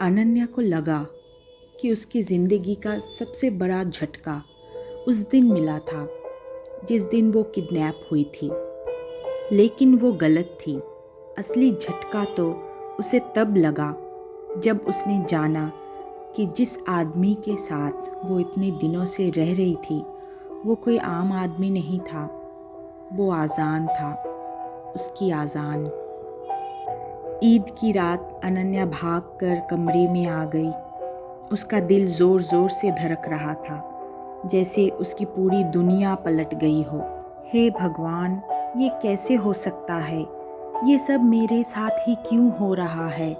अनन्या को लगा कि उसकी ज़िंदगी का सबसे बड़ा झटका उस दिन मिला था जिस दिन वो किडनैप हुई थी। लेकिन वो गलत थी। असली झटका तो उसे तब लगा जब उसने जाना कि जिस आदमी के साथ वो इतने दिनों से रह रही थी वो कोई आम आदमी नहीं था, वो आज़ान था, उसकी आज़ान। ईद की रात अनन्या भागकर कमरे में आ गई। उसका दिल ज़ोर ज़ोर से धड़क रहा था, जैसे उसकी पूरी दुनिया पलट गई हो। हे भगवान, ये कैसे हो सकता है? ये सब मेरे साथ ही क्यों हो रहा है?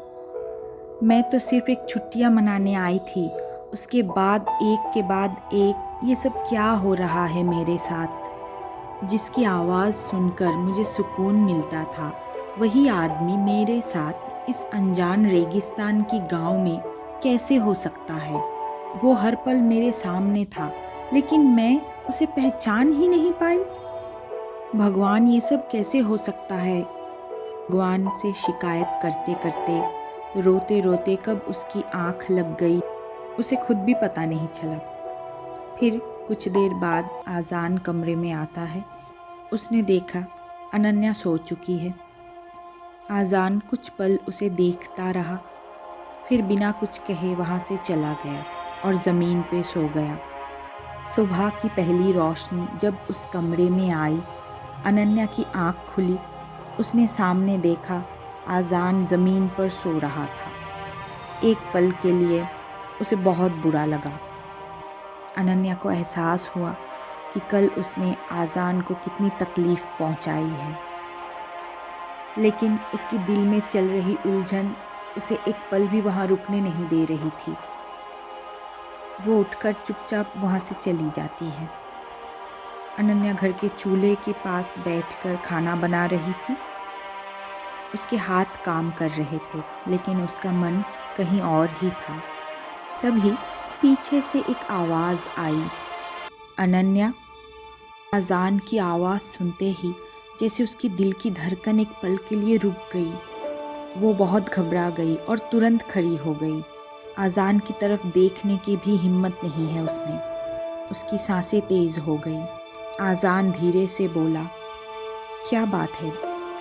मैं तो सिर्फ एक छुट्टियां मनाने आई थी, उसके बाद एक के बाद एक ये सब क्या हो रहा है मेरे साथ? जिसकी आवाज़ सुनकर मुझे सुकून मिलता था, वही आदमी मेरे साथ इस अनजान रेगिस्तान की गांव में कैसे हो सकता है? वो हर पल मेरे सामने था, लेकिन मैं उसे पहचान ही नहीं पाई। भगवान, ये सब कैसे हो सकता है? भगवान से शिकायत करते करते, रोते रोते कब उसकी आँख लग गई उसे खुद भी पता नहीं चला। फिर कुछ देर बाद आज़ान कमरे में आता है। उसने देखा अनन्या सो चुकी है। आज़ान कुछ पल उसे देखता रहा, फिर बिना कुछ कहे वहाँ से चला गया और ज़मीन पे सो गया। सुबह की पहली रोशनी जब उस कमरे में आई, अनन्या की आँख खुली। उसने सामने देखा आज़ान ज़मीन पर सो रहा था। एक पल के लिए उसे बहुत बुरा लगा। अनन्या को एहसास हुआ कि कल उसने आज़ान को कितनी तकलीफ़ पहुंचाई है, लेकिन उसकी दिल में चल रही उलझन उसे एक पल भी वहाँ रुकने नहीं दे रही थी। वो उठकर चुपचाप वहाँ से चली जाती है। अनन्या घर के चूल्हे के पास बैठकर खाना बना रही थी। उसके हाथ काम कर रहे थे, लेकिन उसका मन कहीं और ही था। तभी पीछे से एक आवाज़ आई, अनन्या। आज़ान की आवाज़ सुनते ही जैसे उसकी दिल की धड़कन एक पल के लिए रुक गई। वो बहुत घबरा गई और तुरंत खड़ी हो गई। आज़ान की तरफ देखने की भी हिम्मत नहीं है उसमें। उसकी सांसें तेज़ हो गई। आज़ान धीरे से बोला, क्या बात है,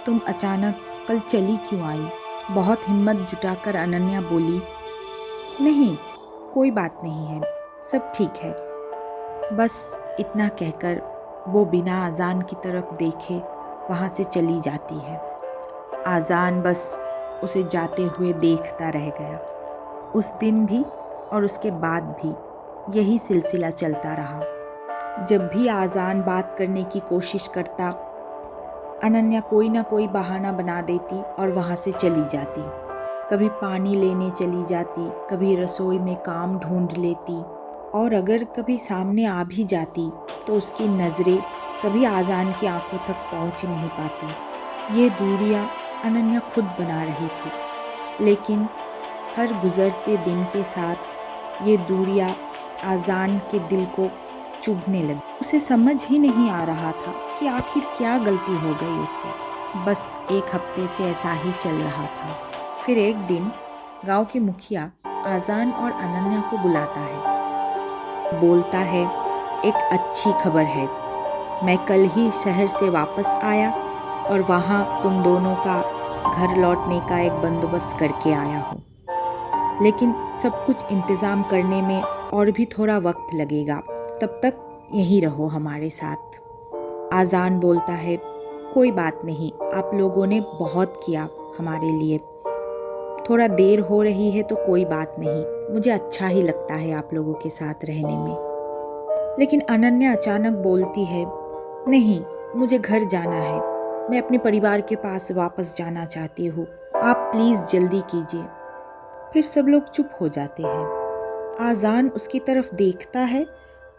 तुम अचानक कल चली क्यों आई? बहुत हिम्मत जुटाकर अनन्या बोली, नहीं, कोई बात नहीं है, सब ठीक है। बस इतना कहकर वो बिना आज़ान की तरफ देखे वहाँ से चली जाती है। आज़ान बस उसे जाते हुए देखता रह गया। उस दिन भी और उसके बाद भी यही सिलसिला चलता रहा। जब भी आज़ान बात करने की कोशिश करता, अनन्या कोई ना कोई बहाना बना देती और वहाँ से चली जाती। कभी पानी लेने चली जाती, कभी रसोई में काम ढूंढ लेती, और अगर कभी सामने आ भी जाती तो उसकी नज़रें कभी आज़ान की आंखों तक पहुंच नहीं पाती। ये दूरियां अनन्या खुद बना रही थी, लेकिन हर गुज़रते दिन के साथ ये दूरियां आज़ान के दिल को चुभने लगी। उसे समझ ही नहीं आ रहा था कि आखिर क्या गलती हो गई उससे। बस एक हफ्ते से ऐसा ही चल रहा था। फिर एक दिन गांव के मुखिया आज़ान और अनन्या को बुलाता है। बोलता है, एक अच्छी खबर है, मैं कल ही शहर से वापस आया और वहाँ तुम दोनों का घर लौटने का एक बंदोबस्त करके आया हूँ। लेकिन सब कुछ इंतज़ाम करने में और भी थोड़ा वक्त लगेगा, तब तक यहीं रहो हमारे साथ। आज़ान बोलता है, कोई बात नहीं, आप लोगों ने बहुत किया हमारे लिए। थोड़ा देर हो रही है तो कोई बात नहीं, मुझे अच्छा ही लगता है आप लोगों के साथ रहने में। लेकिन अनन्या अचानक बोलती है, नहीं, मुझे घर जाना है, मैं अपने परिवार के पास वापस जाना चाहती हूँ, आप प्लीज़ जल्दी कीजिए। फिर सब लोग चुप हो जाते हैं। आज़ान उसकी तरफ देखता है।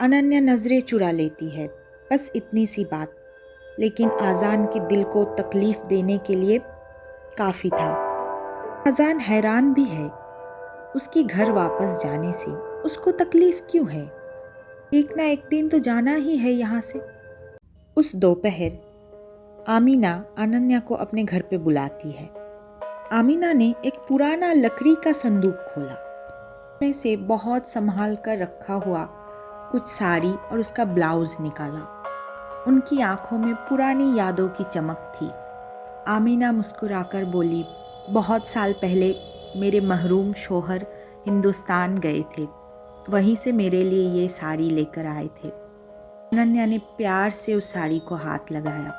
अनन्या नज़रें चुरा लेती है, बस इतनी सी बात, लेकिन आज़ान के दिल को तकलीफ़ देने के लिए काफ़ी था। आज़ान हैरान भी है, उसकी घर वापस जाने से उसको तकलीफ़ क्यों है? एक ना एक दिन तो जाना ही है यहाँ से। उस दोपहर आमीना अनन्या को अपने घर पे बुलाती है। आमिना ने एक पुराना लकड़ी का संदूक खोला, में से बहुत संभाल कर रखा हुआ कुछ साड़ी और उसका ब्लाउज निकाला। उनकी आंखों में पुरानी यादों की चमक थी। आमिना मुस्कुराकर बोली, बहुत साल पहले मेरे महरूम शोहर हिंदुस्तान गए थे, वहीं से मेरे लिए ये साड़ी लेकर आए थे। अनन्या ने प्यार से उस साड़ी को हाथ लगाया।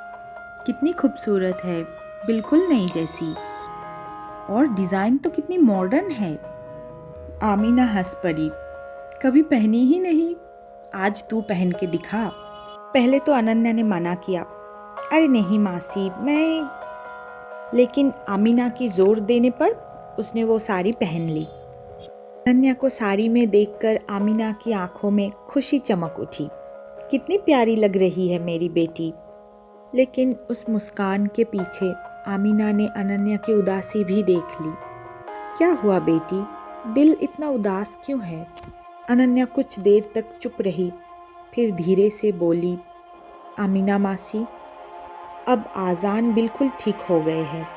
कितनी खूबसूरत है, बिल्कुल नई जैसी, और डिज़ाइन तो कितनी मॉडर्न है। आमिना हंस पड़ी, कभी पहनी ही नहीं, आज तू पहन के दिखा। पहले तो अनन्या ने मना किया, अरे नहीं मासी, मैं। लेकिन आमिना की जोर देने पर उसने वो साड़ी पहन ली। अनन्या को साड़ी में देखकर आमिना की आंखों में खुशी चमक उठी। कितनी प्यारी लग रही है मेरी बेटी। लेकिन उस मुस्कान के पीछे आमिना ने अनन्या की उदासी भी देख ली। क्या हुआ बेटी, दिल इतना उदास क्यों है? अनन्या कुछ देर तक चुप रही, फिर धीरे से बोली, आमिना मासी, अब आज़ान बिल्कुल ठीक हो गए हैं।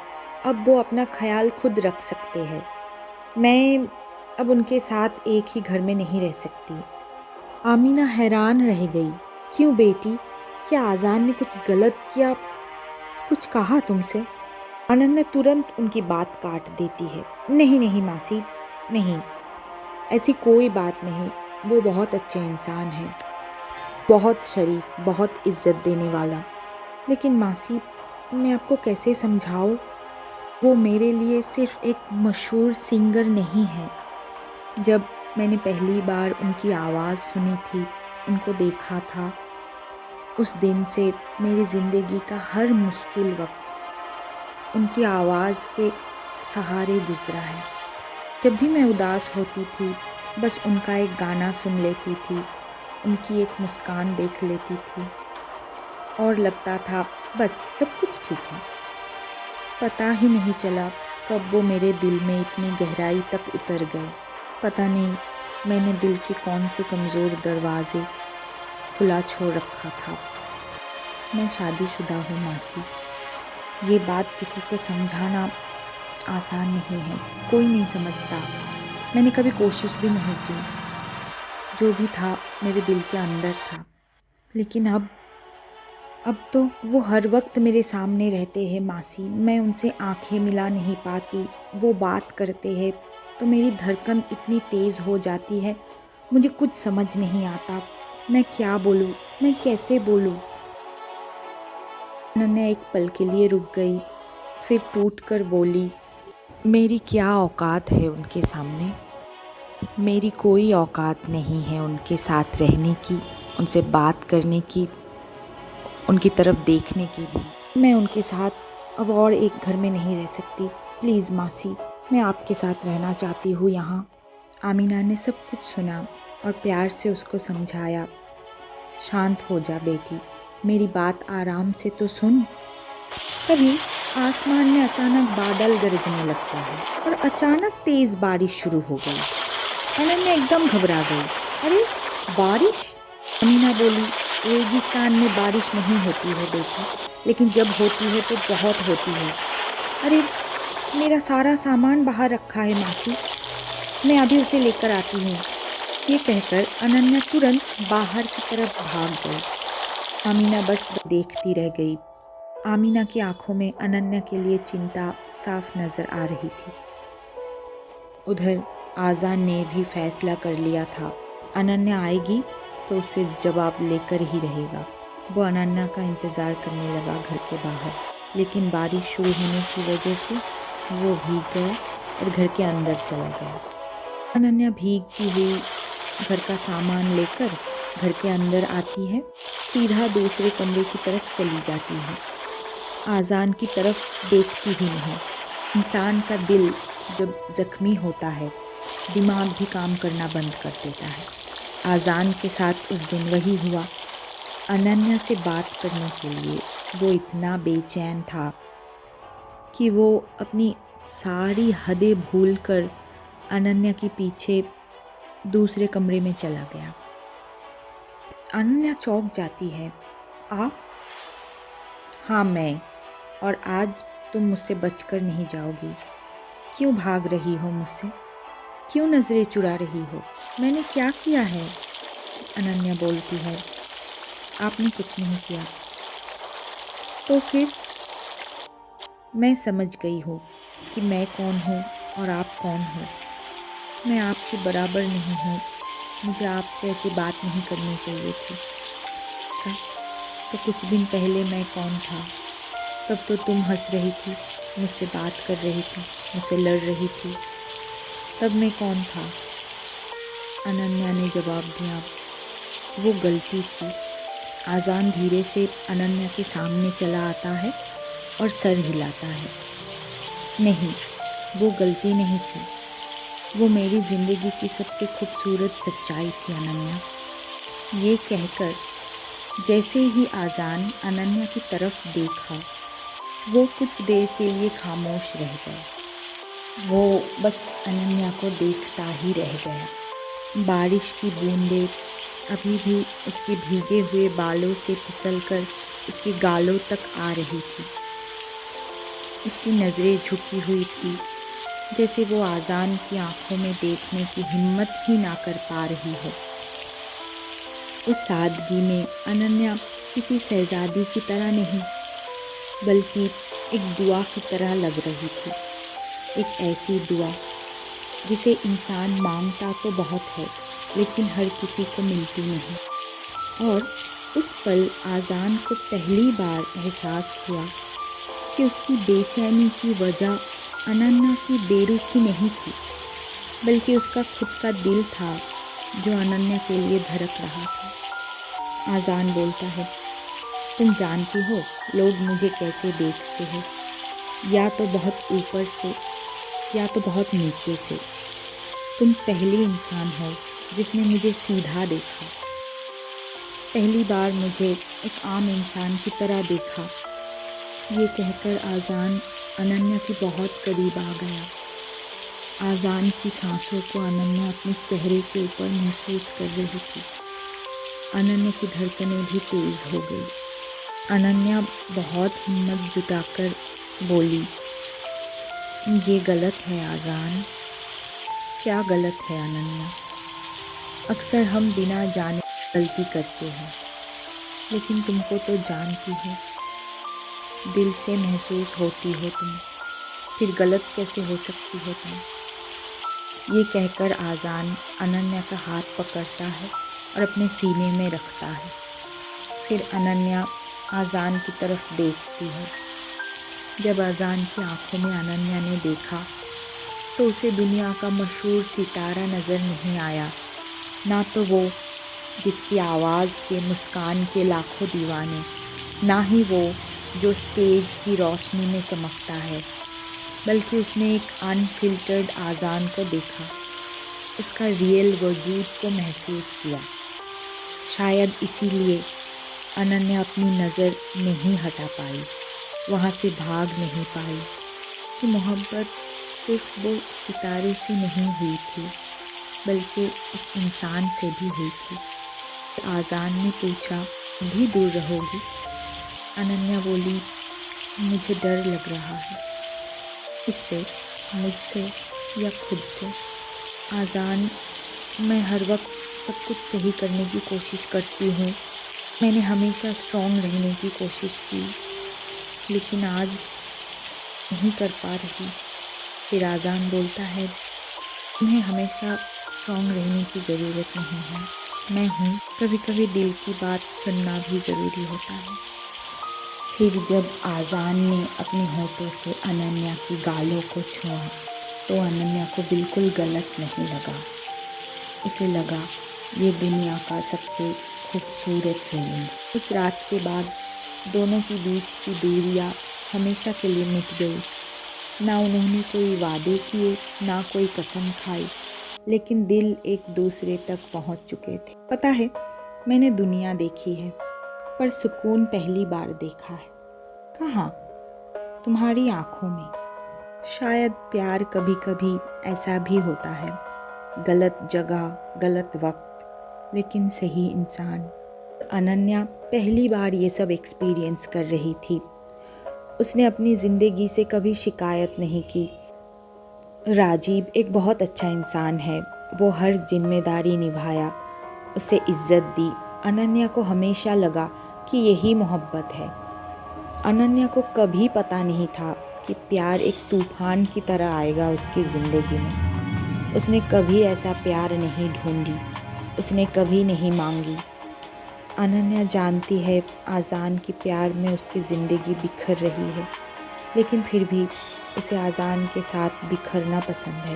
अब वो अपना ख्याल खुद रख सकते हैं। मैं अब उनके साथ एक ही घर में नहीं रह सकती। आमिना हैरान रह गई। क्यों बेटी, क्या आज़ान ने कुछ गलत किया, कुछ कहा तुमसे? अनन्या तुरंत उनकी बात काट देती है। नहीं नहीं मासी, नहीं, ऐसी कोई बात नहीं। वो बहुत अच्छे इंसान हैं, बहुत शरीफ, बहुत इज्जत देने वाला। लेकिन मासी, मैं आपको कैसे समझाऊं? वो मेरे लिए सिर्फ एक मशहूर सिंगर नहीं है। जब मैंने पहली बार उनकी आवाज़ सुनी थी, उनको देखा था, उस दिन से मेरी ज़िंदगी का हर मुश्किल वक्त उनकी आवाज़ के सहारे गुजरा है। जब भी मैं उदास होती थी, बस उनका एक गाना सुन लेती थी, उनकी एक मुस्कान देख लेती थी और लगता था बस सब कुछ ठीक है। पता ही नहीं चला कब वो मेरे दिल में इतनी गहराई तक उतर गए। पता नहीं मैंने दिल के कौन से कमज़ोर दरवाजे खुला छोड़ रखा था। मैं शादीशुदा हूँ मासी। ये बात किसी को समझाना आसान नहीं है, कोई नहीं समझता। मैंने कभी कोशिश भी नहीं की। जो भी था मेरे दिल के अंदर था। लेकिन अब तो वो हर वक्त मेरे सामने रहते हैं मासी। मैं उनसे आंखें मिला नहीं पाती। वो बात करते हैं तो मेरी धड़कन इतनी तेज़ हो जाती है, मुझे कुछ समझ नहीं आता। मैं क्या बोलूँ, मैं कैसे बोलूँ? अनन्या एक पल के लिए रुक गई, फिर टूट कर बोली, मेरी क्या औकात है उनके सामने? मेरी कोई औकात नहीं है उनके साथ रहने की, उनसे बात करने की, उनकी तरफ देखने की भी। मैं उनके साथ अब और एक घर में नहीं रह सकती। प्लीज़ मासी, मैं आपके साथ रहना चाहती हूँ यहाँ। आमिना ने सब कुछ सुना और प्यार से उसको समझाया। शांत हो जा बेटी, मेरी बात आराम से तो सुन। तभी आसमान में अचानक बादल गरजने लगता है और अचानक तेज़ बारिश शुरू हो गई। अनन्या एकदम घबरा गई। अरे बारिश? अमीना बोली, रेगिस्तान में बारिश नहीं होती है बेटी, लेकिन जब होती है तो बहुत होती है। अरे मेरा सारा सामान बाहर रखा है मासी, मैं अभी उसे लेकर आती हूँ। ये कहकर अनन्या तुरंत बाहर की तरफ भाग गई। आमीना बस देखती रह गई। आमीना की आंखों में अनन्या के लिए चिंता साफ नज़र आ रही थी। उधर आज़ान ने भी फैसला कर लिया था, अनन्या आएगी तो उससे जवाब लेकर ही रहेगा। वो अनन्या का इंतज़ार करने लगा घर के बाहर, लेकिन बारिश शुरू होने की वजह से वो भीग गया और घर के अंदर चला गया। अनन्या भीगती हुई घर का सामान लेकर घर के अंदर आती है, सीधा दूसरे कमरे की तरफ चली जाती है। आज़ान की तरफ देखती भी नहीं। इंसान का दिल जब ज़ख्मी होता है, दिमाग भी काम करना बंद कर देता है। आज़ान के साथ उस दिन वही हुआ। अनन्या से बात करने के लिए वो इतना बेचैन था कि वो अपनी सारी हदें भूलकर अनन्या के पीछे दूसरे कमरे में चला गया। अनन्या चौंक जाती है। आप? हाँ मैं, और आज तुम मुझसे बचकर नहीं जाओगी। क्यों भाग रही हो मुझसे? क्यों नज़रें चुरा रही हो? मैंने क्या किया है? अनन्या बोलती है, आपने कुछ नहीं किया। तो फिर? मैं समझ गई हूँ कि मैं कौन हूँ और आप कौन हो। मैं आपके बराबर नहीं हूँ। मुझे आपसे ऐसी बात नहीं करनी चाहिए थी। अच्छा, तो कुछ दिन पहले मैं कौन था? तब तो तुम हंस रही थी, मुझसे बात कर रही थी, मुझसे लड़ रही थी। तब मैं कौन था? अनन्या ने जवाब दिया, वो गलती थी। आज़ान धीरे से अनन्या के सामने चला आता है और सर हिलाता है। नहीं, वो गलती नहीं थी। वो मेरी ज़िंदगी की सबसे खूबसूरत सच्चाई थी अनन्या। ये कहकर जैसे ही आज़ान अनन्या की तरफ देखा, वो कुछ देर के लिए खामोश रह गया। वो बस अनन्या को देखता ही रह गया। बारिश की बूंदें अभी भी उसके भीगे हुए बालों से फिसलकर उसके गालों तक आ रही थी। उसकी नज़रें झुकी हुई थी, जैसे वो आज़ान की आंखों में देखने की हिम्मत ही ना कर पा रही हो। उस सादगी में अनन्या किसी शहज़ादी की तरह नहीं, बल्कि एक दुआ की तरह लग रही थी। एक ऐसी दुआ जिसे इंसान मांगता तो बहुत है, लेकिन हर किसी को मिलती नहीं। और उस पल आज़ान को पहली बार एहसास हुआ कि उसकी बेचैनी की वजह अनन्या की बेरुखी नहीं थी, बल्कि उसका खुद का दिल था जो अनन्या के लिए धड़क रहा था। आज़ान बोलता है, तुम जानती हो लोग मुझे कैसे देखते हैं, या तो बहुत ऊपर से या तो बहुत नीचे से। तुम पहली इंसान हो जिसने मुझे सीधा देखा, पहली बार मुझे एक आम इंसान की तरह देखा। ये कहकर आज़ान अनन्या के बहुत करीब आ गया। आज़ान की सांसों को अनन्या अपने चेहरे के ऊपर महसूस कर रही थी। अनन्या की धड़कनें भी तेज़ हो गई। अनन्या बहुत हिम्मत जुटाकर बोली, ये गलत है आज़ान। क्या गलत है अनन्या? अक्सर हम बिना जाने गलती करते हैं, लेकिन तुमको तो जानती हो, दिल से महसूस होती हो तुम, फिर गलत कैसे हो सकती हो तुम? ये कहकर आज़ान अनन्या का हाथ पकड़ता है और अपने सीने में रखता है। फिर अनन्या आज़ान की तरफ देखती है। जब आज़ान की आंखों में अनन्या ने देखा, तो उसे दुनिया का मशहूर सितारा नज़र नहीं आया, ना तो वो जिसकी आवाज़ के मुस्कान के लाखों दीवाने, ना ही वो जो स्टेज की रोशनी में चमकता है, बल्कि उसने एक अनफिल्टर्ड आज़ान को देखा, उसका रियल वजूद को महसूस किया। शायद इसीलिए अनन्या अपनी नज़र नहीं हटा पाई, वहाँ से भाग नहीं पाई कि मोहब्बत सिर्फ वो सितारे से नहीं हुई थी, बल्कि इस इंसान से भी हुई थी। आज़ान ने पूछा, भी दूर रहोगी? अनन्या बोली, मुझे डर लग रहा है। इससे, मुझसे या खुद से? आज़ान, मैं हर वक्त सब कुछ सही करने की कोशिश करती हूँ। मैंने हमेशा स्ट्रॉन्ग रहने की कोशिश की, लेकिन आज नहीं कर पा रही। फिर आज़ान बोलता है, तुम्हें हमेशा स्ट्रॉन्ग रहने की ज़रूरत नहीं है। मैं हूँ, कभी कभी दिल की बात सुनना भी ज़रूरी होता है। फिर जब आज़ान ने अपने होठों से अनन्या की गालों को छुआ, तो अनन्या को बिल्कुल गलत नहीं लगा। उसे लगा ये दुनिया का सबसे खूबसूरत फीलिंग्स। उस रात के बाद दोनों के बीच की दूरियां हमेशा के लिए मिट गई। ना उन्होंने कोई वादे किए, ना कोई कसम खाई, लेकिन दिल एक दूसरे तक पहुंच चुके थे। पता है, मैंने दुनिया देखी है, पर सुकून पहली बार देखा है। कहाँ? तुम्हारी आंखों में। शायद प्यार कभी कभी ऐसा भी होता है, गलत जगह, गलत वक्त, लेकिन सही इंसान। अनन्या पहली बार ये सब एक्सपीरियंस कर रही थी। उसने अपनी ज़िंदगी से कभी शिकायत नहीं की, राजीव एक बहुत अच्छा इंसान है। वो हर जिम्मेदारी निभाया, उसे इज्जत दी। अनन्या को हमेशा लगा कि यही मोहब्बत है। अनन्या को कभी पता नहीं था कि प्यार एक तूफान की तरह आएगा उसकी ज़िंदगी में। उसने कभी ऐसा प्यार नहीं ढूंढी, उसने कभी नहीं मांगी। अनन्या जानती है आज़ान की प्यार में उसकी ज़िंदगी बिखर रही है, लेकिन फिर भी उसे आज़ान के साथ बिखरना पसंद है।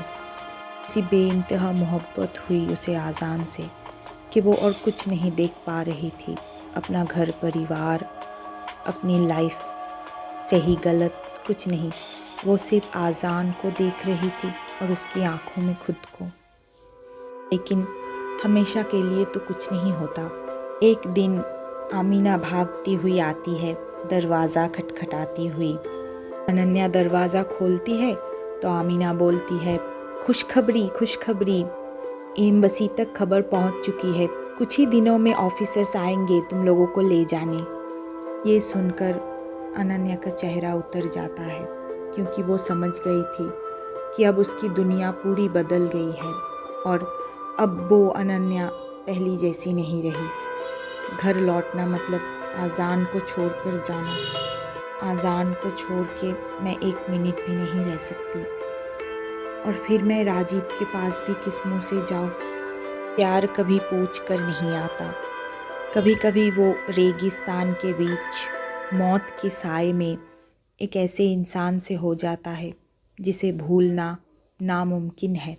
ऐसी बेइंतहा मोहब्बत हुई उसे आज़ान से कि वो और कुछ नहीं देख पा रही थी। अपना घर परिवार, अपनी लाइफ, सही गलत कुछ नहीं। वो सिर्फ आज़ान को देख रही थी और उसकी आंखों में खुद को। लेकिन हमेशा के लिए तो कुछ नहीं होता। एक दिन आमीना भागती हुई आती है, दरवाज़ा खटखटाती हुई। अनन्या दरवाज़ा खोलती है तो आमीना बोलती है, खुशखबरी खुशखबरी, एम्बसी तक खबर पहुंच चुकी है। कुछ ही दिनों में ऑफिसर्स आएंगे तुम लोगों को ले जाने। ये सुनकर अनन्या का चेहरा उतर जाता है, क्योंकि वो समझ गई थी कि अब उसकी दुनिया पूरी बदल गई है और अब वो अनन्या पहली जैसी नहीं रही। घर लौटना मतलब आज़ान को छोड़कर जाना। आज़ान को छोड़ के मैं एक मिनट भी नहीं रह सकती। और फिर मैं राजीव के पास भी किस मुँह से जाऊँ। प्यार कभी पूछ कर नहीं आता। कभी कभी वो रेगिस्तान के बीच मौत के साए में एक ऐसे इंसान से हो जाता है जिसे भूलना नामुमकिन है।